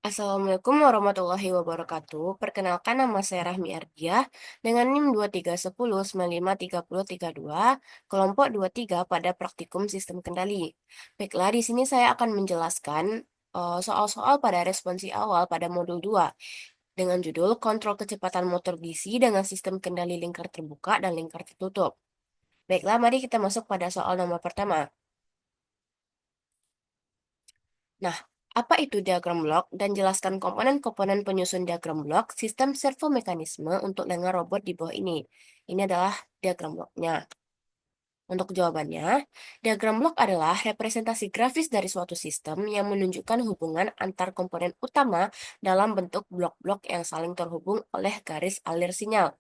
Assalamualaikum warahmatullahi wabarakatuh. Perkenalkan nama saya Rahmi Ardiah dengan NIM 2310953032, kelompok 23 pada praktikum sistem kendali. Baiklah, di sini saya akan menjelaskan soal-soal pada responsi awal pada modul 2 dengan judul Kontrol Kecepatan Motor DC dengan Sistem Kendali Lingkar Terbuka dan Lingkar Tertutup. Baiklah, mari kita masuk pada soal nomor pertama. Nah, apa itu diagram blok dan jelaskan komponen-komponen penyusun diagram blok sistem servomekanisme untuk lengan robot di bawah ini. Ini adalah diagram bloknya. Untuk jawabannya, diagram blok adalah representasi grafis dari suatu sistem yang menunjukkan hubungan antar komponen utama dalam bentuk blok-blok yang saling terhubung oleh garis alir sinyal.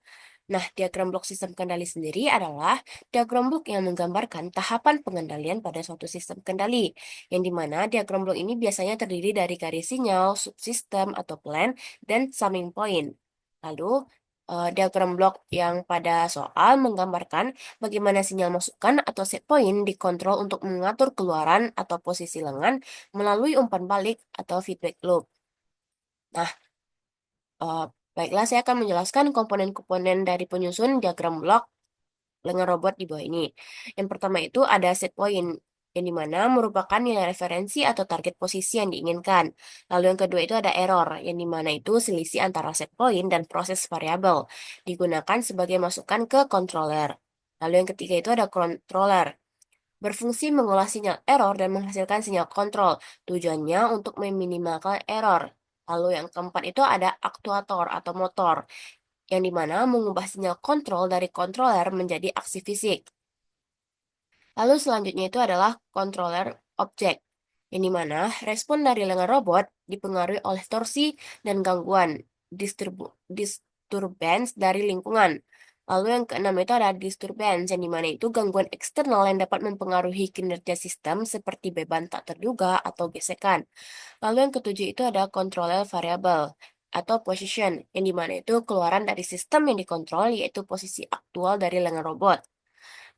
Nah, diagram blok sistem kendali sendiri adalah diagram blok yang menggambarkan tahapan pengendalian pada suatu sistem kendali, yang dimana diagram blok ini biasanya terdiri dari garis sinyal, subsistem atau plan, dan summing point. Lalu, diagram blok yang pada soal menggambarkan bagaimana sinyal masukan atau set point dikontrol untuk mengatur keluaran atau posisi lengan melalui umpan balik atau feedback loop. Nah, eh, baiklah, saya akan menjelaskan komponen-komponen dari penyusun diagram blok lengan robot di bawah ini. Yang pertama itu ada set point, yang dimana merupakan nilai referensi atau target posisi yang diinginkan. Lalu yang kedua itu ada error, yang dimana itu selisih antara set point dan proses variabel, digunakan sebagai masukan ke controller. Lalu yang ketiga itu ada controller, berfungsi mengolah sinyal error dan menghasilkan sinyal kontrol. Tujuannya untuk meminimalkan error. Lalu yang keempat itu ada aktuator atau motor, yang dimana mengubah sinyal kontrol dari controller menjadi aksi fisik. Lalu selanjutnya itu adalah controller objek, yang dimana respon dari lengan robot dipengaruhi oleh torsi dan gangguan disturbance dari lingkungan. Lalu yang keenam itu ada disturbance, yang dimana itu gangguan eksternal yang dapat mempengaruhi kinerja sistem seperti beban tak terduga atau gesekan. Lalu yang ketujuh itu ada controller variable atau position, yang dimana itu keluaran dari sistem yang dikontrol yaitu posisi aktual dari lengan robot.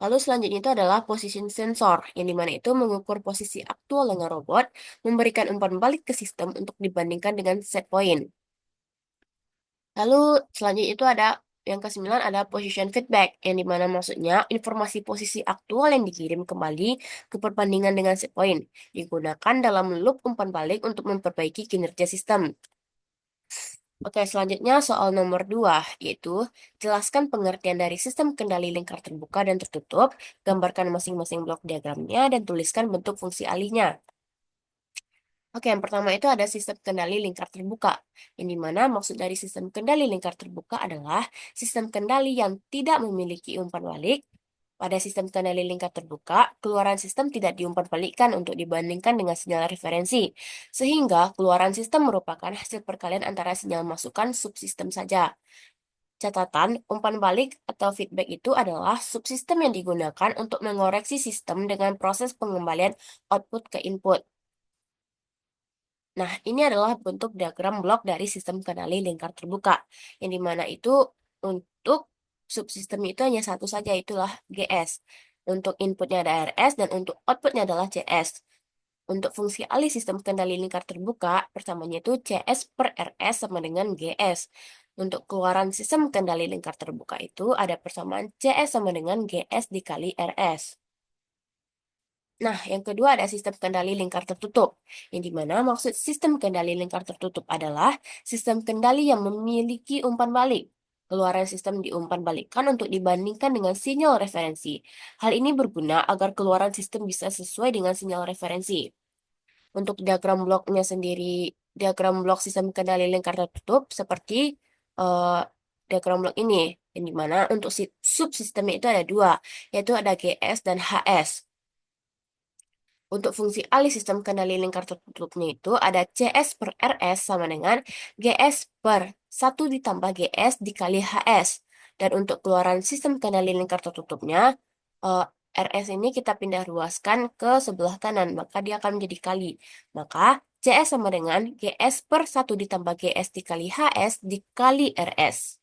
Lalu selanjutnya itu adalah position sensor, yang dimana itu mengukur posisi aktual lengan robot, memberikan umpan balik ke sistem untuk dibandingkan dengan set point. Lalu selanjutnya itu ada yang kesembilan ada position feedback, yang dimana maksudnya informasi posisi aktual yang dikirim kembali ke perbandingan dengan set point, digunakan dalam loop umpan balik untuk memperbaiki kinerja sistem. Oke, selanjutnya soal nomor 2, yaitu jelaskan pengertian dari sistem kendali lingkar terbuka dan tertutup, gambarkan masing-masing blok diagramnya, dan tuliskan bentuk fungsi alihnya. Oke, yang pertama itu ada sistem kendali lingkar terbuka, yang dimana maksud dari sistem kendali lingkar terbuka adalah sistem kendali yang tidak memiliki umpan balik. Pada sistem kendali lingkar terbuka, keluaran sistem tidak diumpan balikkan untuk dibandingkan dengan sinyal referensi, sehingga keluaran sistem merupakan hasil perkalian antara sinyal masukan subsistem saja. Catatan, umpan balik atau feedback itu adalah subsistem yang digunakan untuk mengoreksi sistem dengan proses pengembalian output ke input. Nah, ini adalah bentuk diagram blok dari sistem kendali lingkar terbuka, yang dimana itu untuk subsistem itu hanya satu saja, itulah GS. Untuk inputnya ada RS dan untuk outputnya adalah CS. Untuk fungsi alih sistem kendali lingkar terbuka, persamanya itu CS per RS sama dengan GS. Untuk keluaran sistem kendali lingkar terbuka itu ada persamaan CS sama dengan GS dikali RS. Nah, yang kedua ada sistem kendali lingkar tertutup, yang dimana maksud sistem kendali lingkar tertutup adalah sistem kendali yang memiliki umpan balik. Keluaran sistem diumpan balikkan untuk dibandingkan dengan sinyal referensi. Hal ini berguna agar keluaran sistem bisa sesuai dengan sinyal referensi. Untuk diagram bloknya sendiri, diagram blok sistem kendali lingkar tertutup seperti eh, diagram blok ini, yang dimana untuk subsistemnya itu ada dua, yaitu ada GS dan HS. Untuk fungsi alih sistem kendali lingkar tertutupnya itu ada CS per RS sama dengan GS per 1 ditambah GS dikali HS. Dan untuk keluaran sistem kendali lingkar tertutupnya, eh, RS ini kita pindah ruaskan ke sebelah kanan, maka dia akan menjadi kali. Maka CS sama dengan GS per 1 ditambah GS dikali HS dikali RS.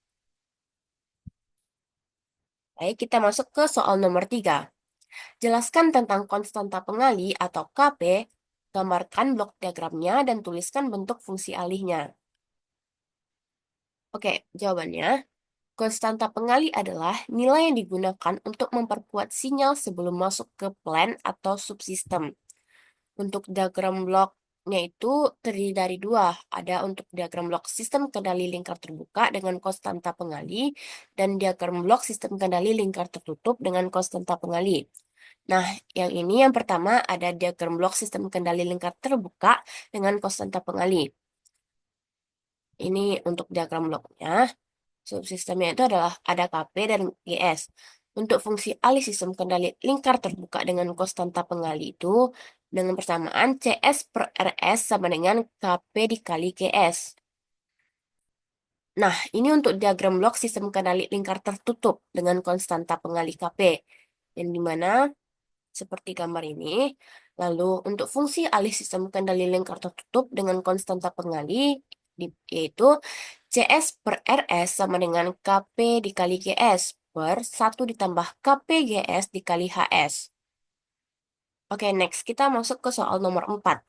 Baik, kita masuk ke soal nomor 3. Jelaskan tentang konstanta pengali atau KP Gambarkan blok diagramnya dan tuliskan bentuk fungsi alihnya. Oke, jawabannya. Konstanta pengalih adalah nilai yang digunakan untuk memperkuat sinyal sebelum masuk ke plan atau subsistem. Untuk diagram bloknya itu terdiri dari dua. Ada untuk diagram blok sistem kendali lingkar terbuka dengan konstanta pengalih dan diagram blok sistem kendali lingkar tertutup dengan konstanta pengalih. Nah, yang pertama ada diagram blok sistem kendali lingkar terbuka dengan konstanta pengalih. Ini untuk diagram bloknya. Subsistemnya itu adalah ada KP dan GS. Untuk fungsi alih sistem kendali lingkar terbuka dengan konstanta pengalih itu dengan persamaan CS per RS sama dengan KP dikali GS. Nah, ini untuk diagram blok sistem kendali lingkar tertutup dengan konstanta pengalih KP. Yang dimana seperti gambar ini. Lalu untuk fungsi alih sistem kendali lingkar tertutup dengan konstanta pengalih yaitu CS per RS sama dengan KP dikali GS per 1 ditambah KP GS dikali HS. Oke, next kita masuk ke soal nomor 4.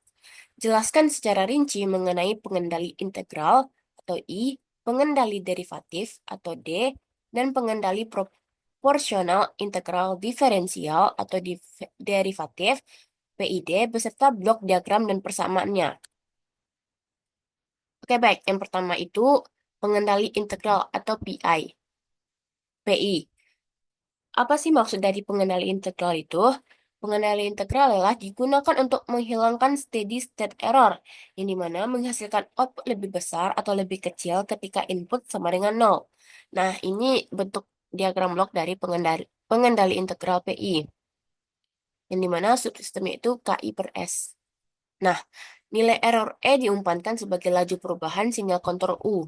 Jelaskan secara rinci mengenai pengendali integral atau I, pengendali derivatif atau D, dan pengendali proporsional integral diferensial atau derivatif PID beserta blok diagram dan persamaannya. Oke, baik. Yang pertama itu pengendali integral atau PI. PI. Apa sih maksud dari pengendali integral itu? Pengendali integral adalah digunakan untuk menghilangkan steady state error, yang dimana menghasilkan output lebih besar atau lebih kecil ketika input sama dengan 0. Nah, ini bentuk diagram blok dari pengendali integral PI, yang dimana subsistemnya itu KI per S. Nah, nilai error E diumpankan sebagai laju perubahan sinyal kontrol U.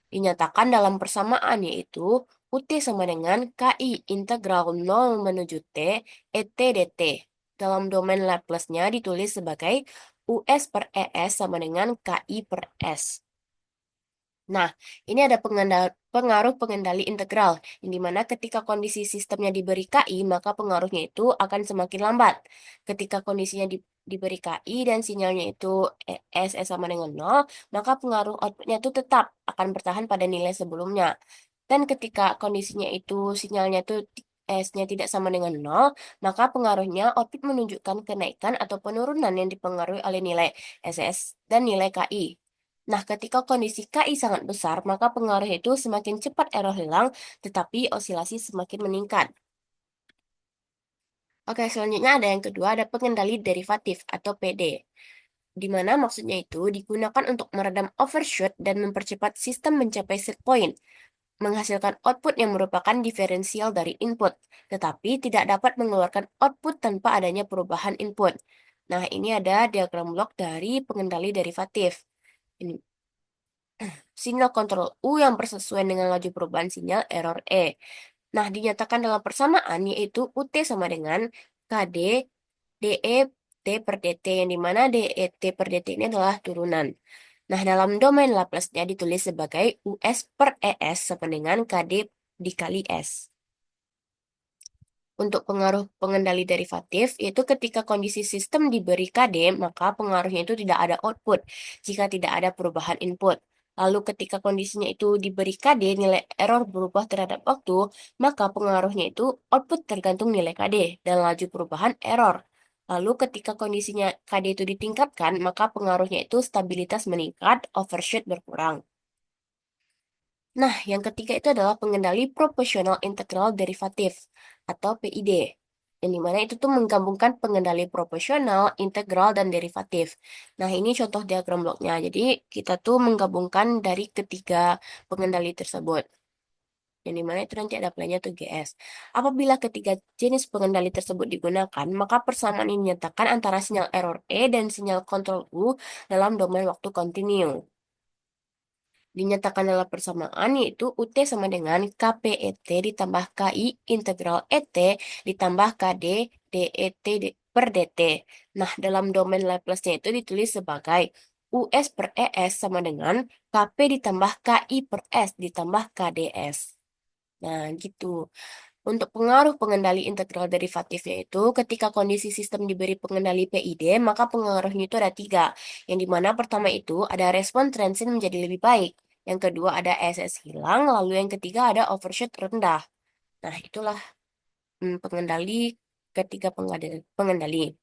Dinyatakan dalam persamaan yaitu UT sama dengan KI integral 0 menuju T ET dt. Dalam domain Laplace-nya ditulis sebagai US per ES sama dengan KI per S. Nah, ini ada pengaruh pengendali integral, yang dimana ketika kondisi sistemnya diberi KI, maka pengaruhnya itu akan semakin lambat. Ketika kondisinya diberi KI dan sinyalnya itu S sama dengan 0, maka pengaruh outputnya itu tetap akan bertahan pada nilai sebelumnya. Dan ketika kondisinya itu sinyalnya itu S-nya tidak sama dengan 0, maka pengaruhnya output menunjukkan kenaikan atau penurunan yang dipengaruhi oleh nilai SS dan nilai KI. Nah, ketika kondisi KI sangat besar, maka pengaruh itu semakin cepat error hilang, tetapi osilasi semakin meningkat. Oke, selanjutnya ada yang kedua, ada pengendali derivatif atau PD, di mana maksudnya itu digunakan untuk meredam overshoot dan mempercepat sistem mencapai set point, menghasilkan output yang merupakan diferensial dari input, tetapi tidak dapat mengeluarkan output tanpa adanya perubahan input. Nah, ini ada diagram blok dari pengendali derivatif. Ini sinyal kontrol U yang bersesuaian dengan laju perubahan sinyal error E. Nah, dinyatakan dalam persamaan yaitu UT sama dengan KD DE T per DT, yang dimana DET per DT ini adalah turunan. Nah, dalam domain Laplace-nya ditulis sebagai US per ES sama dengan KD dikali S. Untuk pengaruh pengendali derivatif, yaitu ketika kondisi sistem diberi KD, maka pengaruhnya itu tidak ada output jika tidak ada perubahan input. Lalu ketika kondisinya itu diberi KD, nilai error berubah terhadap waktu, maka pengaruhnya itu output tergantung nilai KD dan laju perubahan error. Lalu ketika kondisinya KD itu ditingkatkan, maka pengaruhnya itu stabilitas meningkat, overshoot berkurang. Nah, yang ketiga itu adalah pengendali proporsional integral derivatif atau PID. Yang dimana itu tuh menggabungkan pengendali proporsional, integral, dan derivatif. Nah, ini contoh diagram bloknya. Jadi, kita tuh menggabungkan dari ketiga pengendali tersebut. Yang dimana itu nanti ada plannya tuh GS. Apabila ketiga jenis pengendali tersebut digunakan, maka persamaan ini dinyatakan antara sinyal error E dan sinyal kontrol U dalam domain waktu kontinu. Dinyatakan dalam persamaan yaitu UT sama dengan KPET ditambah KI integral ET ditambah KD DET per DT. Nah, dalam domain Laplace-nya itu ditulis sebagai US per ES sama dengan KP ditambah KI per S ditambah KDS. Nah, gitu. Untuk pengaruh pengendali integral derivatif yaitu ketika kondisi sistem diberi pengendali PID, maka pengaruhnya itu ada tiga. Yang dimana pertama itu ada respon transient menjadi lebih baik. Yang kedua ada SS hilang, lalu yang ketiga ada overshoot rendah. Nah, itulah pengendali ketiga pengendali.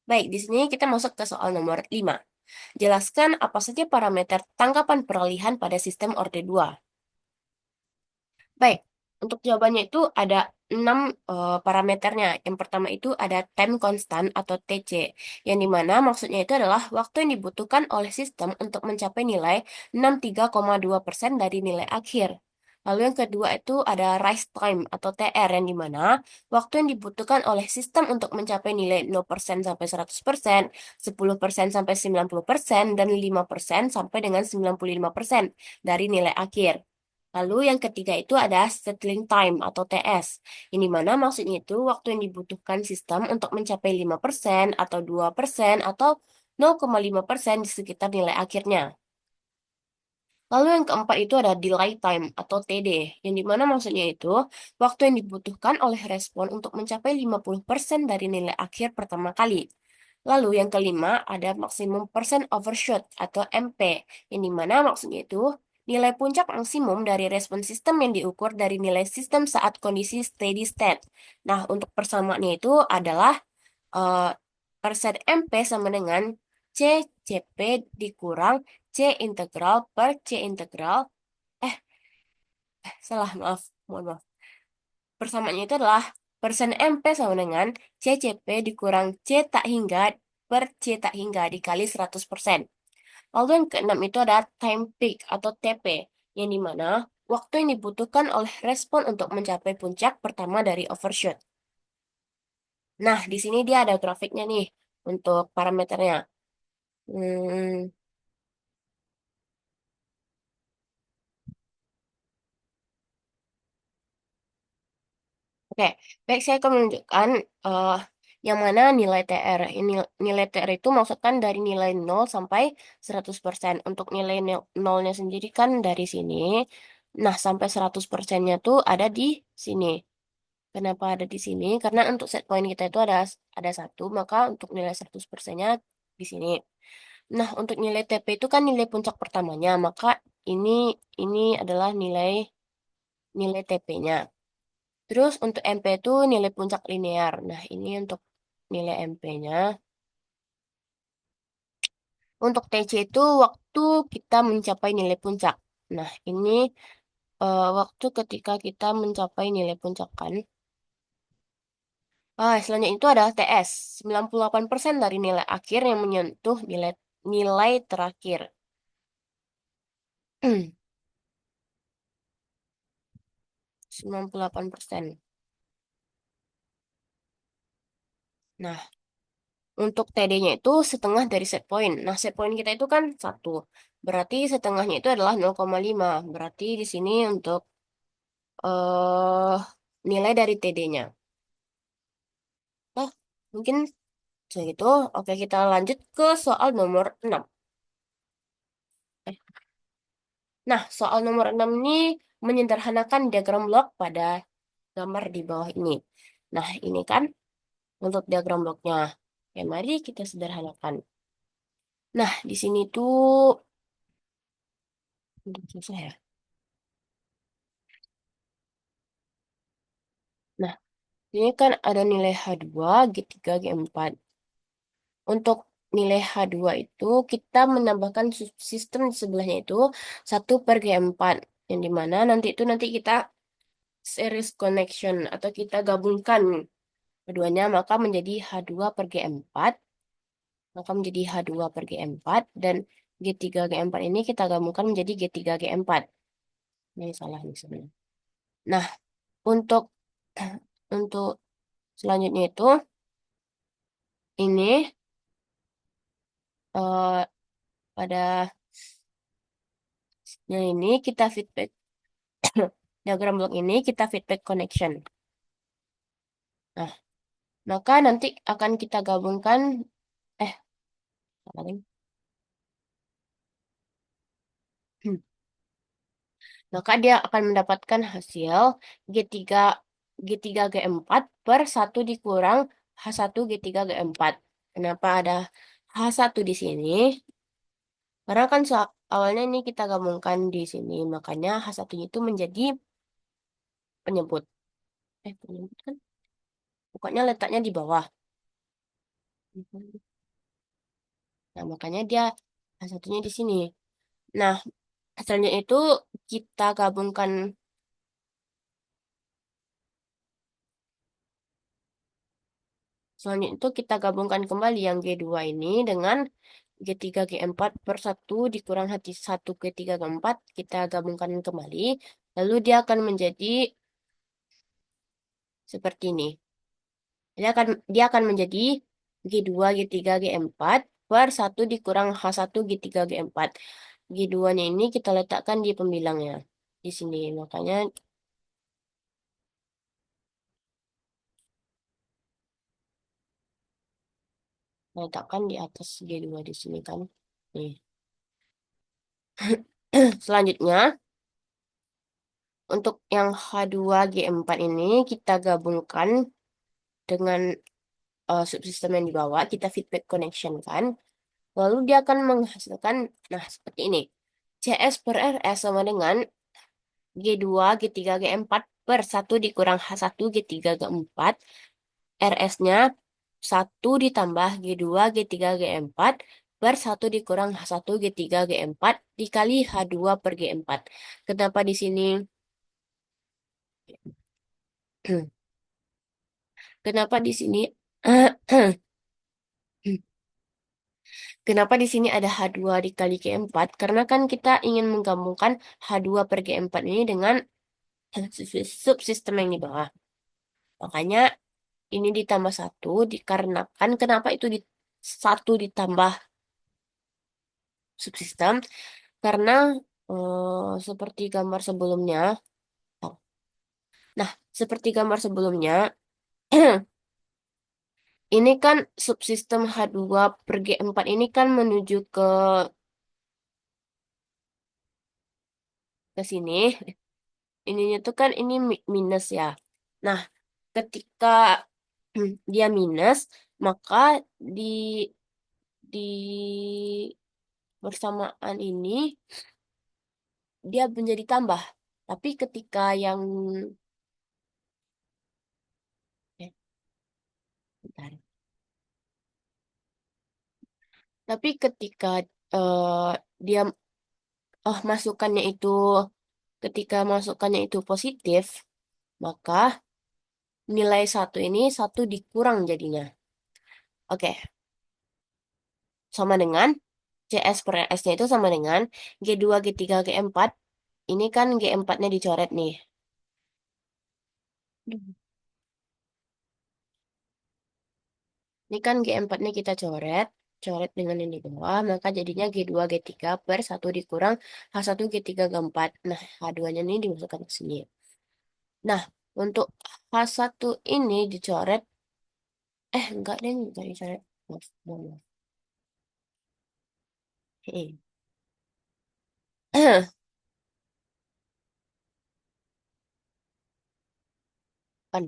Baik, di sini kita masuk ke soal nomor 5. Jelaskan apa saja parameter tangkapan peralihan pada sistem orde 2. Baik, untuk jawabannya itu ada 6 parameternya. Yang pertama itu ada time constant atau TC, yang dimana maksudnya itu adalah waktu yang dibutuhkan oleh sistem untuk mencapai nilai 63,2% dari nilai akhir. Lalu yang kedua itu ada rise time atau TR, yang dimana waktu yang dibutuhkan oleh sistem untuk mencapai nilai 0% sampai 100%, 10% sampai 90%, dan 5% sampai dengan 95% dari nilai akhir. Lalu yang ketiga itu ada settling time atau TS, yang dimana maksudnya itu waktu yang dibutuhkan sistem untuk mencapai 5% atau 2% atau 0,5% di sekitar nilai akhirnya. Lalu yang keempat itu ada delay time atau TD, yang dimana maksudnya itu waktu yang dibutuhkan oleh respon untuk mencapai 50% dari nilai akhir pertama kali. Lalu yang kelima ada maximum percent overshoot atau MP, yang dimana maksudnya itu nilai puncak maksimum dari respon sistem yang diukur dari nilai sistem saat kondisi steady state. Nah, untuk persamaannya itu adalah eh, persen MP sama dengan C CP dikurang C integral per C integral. Eh, salah, maaf. Mohon maaf. Persamaannya itu adalah persen MP sama dengan CCP dikurang C tak hingga per C tak hingga dikali 100%. Lalu yang keenam itu ada time peak atau TP, yang dimana waktu yang dibutuhkan oleh respon untuk mencapai puncak pertama dari overshoot. Nah, di sini dia ada grafiknya nih untuk parameternya. Hmm, Oke, baik, saya akan menunjukkan eh, yang mana nilai TR. Ini nilai TR itu maksudkan dari nilai 0 sampai 100%. Untuk nilai nolnya sendiri kan dari sini. Nah, sampai 100%-nya tuh ada di sini. Kenapa ada di sini? Karena untuk set point kita itu ada satu, maka untuk nilai 100%-nya di sini. Nah, untuk nilai TP itu kan nilai puncak pertamanya, maka ini ini adalah nilai nilai TP-nya. Terus untuk MP itu nilai puncak linear. Nah, ini untuk nilai MP-nya. Untuk TC itu waktu kita mencapai nilai puncak. Nah, ini waktu ketika kita mencapai nilai puncak kan. Selanjutnya itu adalah TS. 98% dari nilai akhir yang menyentuh nilai nilai terakhir. 98%. Nah, untuk TD-nya itu setengah dari set point. Nah, set point kita itu kan 1. Berarti setengahnya itu adalah 0,5. Berarti di sini untuk eh nilai dari TD-nya. Nah, mungkin segitu. Oke, kita lanjut ke soal nomor 6. Eh, Nah, soal nomor 6 ini menyederhanakan diagram blok pada gambar di bawah ini. Nah, ini kan untuk diagram bloknya. Oke, mari kita sederhanakan. Nah, di sini tuh susah ya. Nah, ini kan ada nilai H2, G3, G4. Untuk nilai H2 itu kita menambahkan sistem di sebelahnya itu 1/G4. Yang dimana nanti kita series connection atau kita gabungkan keduanya maka menjadi H2/G4. Maka menjadi H2/G4 dan G3/G4 ini kita gabungkan menjadi G3/G4. Ini salah nih sebenarnya. Nah, untuk untuk selanjutnya itu ini eh, pada yang ini kita feedback diagram blok ini kita feedback connection. Nah, maka nanti akan kita gabungkan eh apa lagi? Maka dia akan mendapatkan hasil G3 G3G4 per 1 dikurang H1 G3G4. Kenapa ada H1 di sini? Karena kan awalnya ini kita gabungkan di sini, makanya H1-nya itu menjadi penyebut. Penyebut kan? Pokoknya letaknya di bawah. Nah, makanya dia H1-nya di sini. Nah, hasilnya itu kita gabungkan. Selanjutnya itu kita gabungkan kembali yang G2 ini dengan G3G4 per 1 dikurang H1 G3G4. Kita gabungkan kembali. Lalu dia akan menjadi seperti ini. Dia akan menjadi G2 G3 G4 per 1 dikurang H1 G3 G4. G2-nya ini kita letakkan di pembilangnya. Di sini. Makanya letakkan di atas G2 di sini kan. Nih. Selanjutnya, untuk yang H2G4 ini kita gabungkan dengan subsistem yang di bawah, kita feedback connection kan. Lalu dia akan menghasilkan, nah seperti ini. CS per RS sama dengan G2 G3 G4 per 1 dikurang H1 G3 G4. RS-nya 1 ditambah G2 G3 G4 per 1 dikurang H1 G3 G4 dikali H2 per G4. Kenapa di sini kenapa di sini kenapa di sini ada H2 dikali G4? Karena kan kita ingin menggabungkan H2 per G4 ini dengan subsistem yang di bawah. Makanya ini ditambah 1 dikarenakan kenapa itu di 1 ditambah subsistem? Karena seperti gambar sebelumnya. Nah, seperti gambar sebelumnya, ini kan subsistem H2 per G4 ini kan menuju ke sini. Ininya tuh kan ini minus ya. Nah, ketika dia minus, maka di di bersamaan ini dia menjadi tambah. Tapi ketika yang bentar. Tapi ketika eh, dia masukannya itu ketika masukannya itu positif, maka nilai satu ini satu dikurang jadinya. Oke, sama dengan CS per S-nya itu sama dengan G2, G3, G4. Ini kan G4-nya dicoret nih. Ini kan G4-nya kita coret. Coret dengan ini bawah, maka jadinya G2, G3 per 1 dikurang H1, G3, G4. Nah, H2-nya ini dimasukkan ke sini. Nah, untuk H1 ini dicoret. Enggak deh, enggak dicoret. Maaf, maaf. Kan.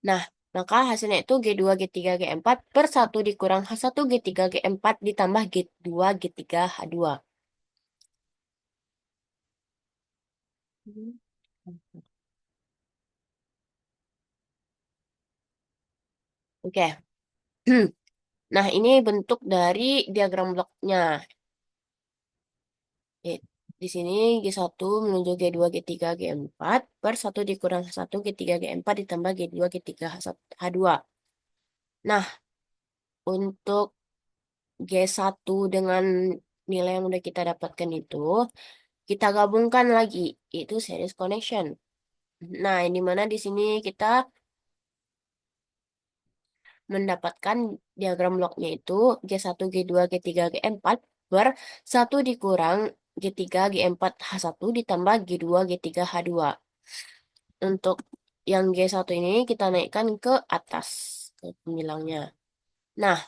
Nah, maka hasilnya itu G2, G3, G4 per 1 dikurang H1, G3, G4 ditambah G2, G3, H2. Oke. Nah, ini bentuk dari diagram bloknya. Eh, Di sini G1 menuju G2, G3, G4 per 1 dikurang H1, G3, G4 ditambah G2, G3, H2. Nah, untuk G1 dengan nilai yang udah kita dapatkan itu, kita gabungkan lagi, itu series connection. Nah, yang dimana di sini kita mendapatkan diagram bloknya itu G1, G2, G3, G4 per 1 dikurang G3, G4, H1 ditambah G2, G3, H2. Untuk yang G1 ini kita naikkan ke atas, ke pembilangnya. Nah,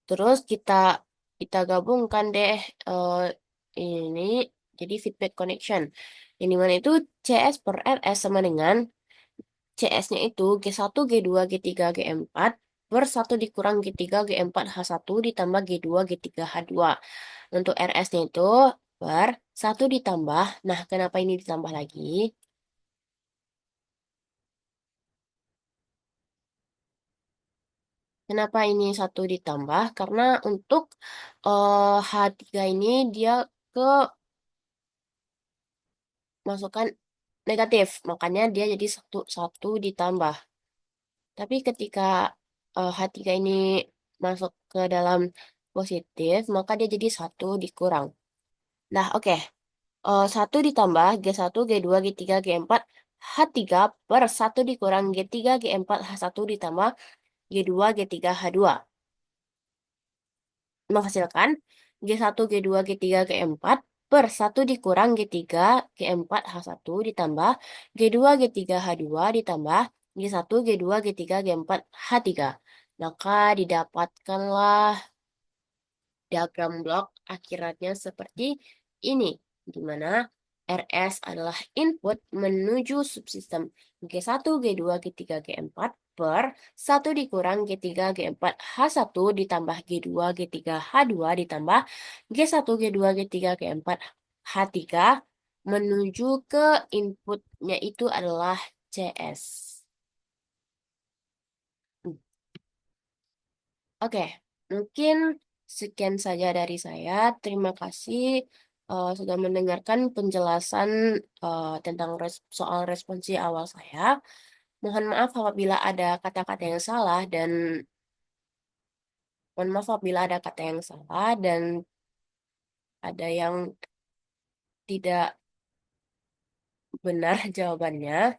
terus kita gabungkan deh ini jadi feedback connection. Yang dimana itu CS per RS sama dengan CS-nya itu G1, G2, G3, G4 per 1 dikurang G3, G4, H1 ditambah G2, G3, H2. Untuk RS-nya itu per 1 ditambah. Nah, kenapa ini ditambah lagi? Kenapa ini 1 ditambah? Karena untuk H3 ini dia ke masukan negatif, makanya dia jadi satu ditambah. Tapi ketika H3 ini masuk ke dalam positif, maka dia jadi satu dikurang. Nah, oke. 1 ditambah G1, G2, G3, G4, H3 per 1 dikurang G3, G4, H1 ditambah G2, G3, H2. Menghasilkan G1, G2, G3, G4 per 1 dikurang G3, G4, H1 ditambah G2, G3, H2 ditambah G1, G2, G3, G4, H3. Maka didapatkanlah diagram blok akhiratnya seperti ini, di mana RS adalah input menuju subsistem G1, G2, G3, G4 per 1 dikurang G3, G4, H1 ditambah G2, G3, H2 ditambah G1, G2, G3, G4, H3 menuju ke inputnya itu adalah CS. Oke, mungkin sekian saja dari saya. Terima kasih sudah mendengarkan penjelasan tentang soal responsi awal saya. Mohon maaf apabila ada kata-kata yang salah dan mohon maaf apabila ada kata yang salah dan ada yang tidak benar jawabannya.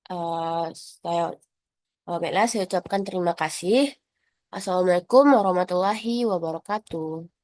Eh, saya baiklah, saya ucapkan terima kasih. Assalamualaikum warahmatullahi wabarakatuh.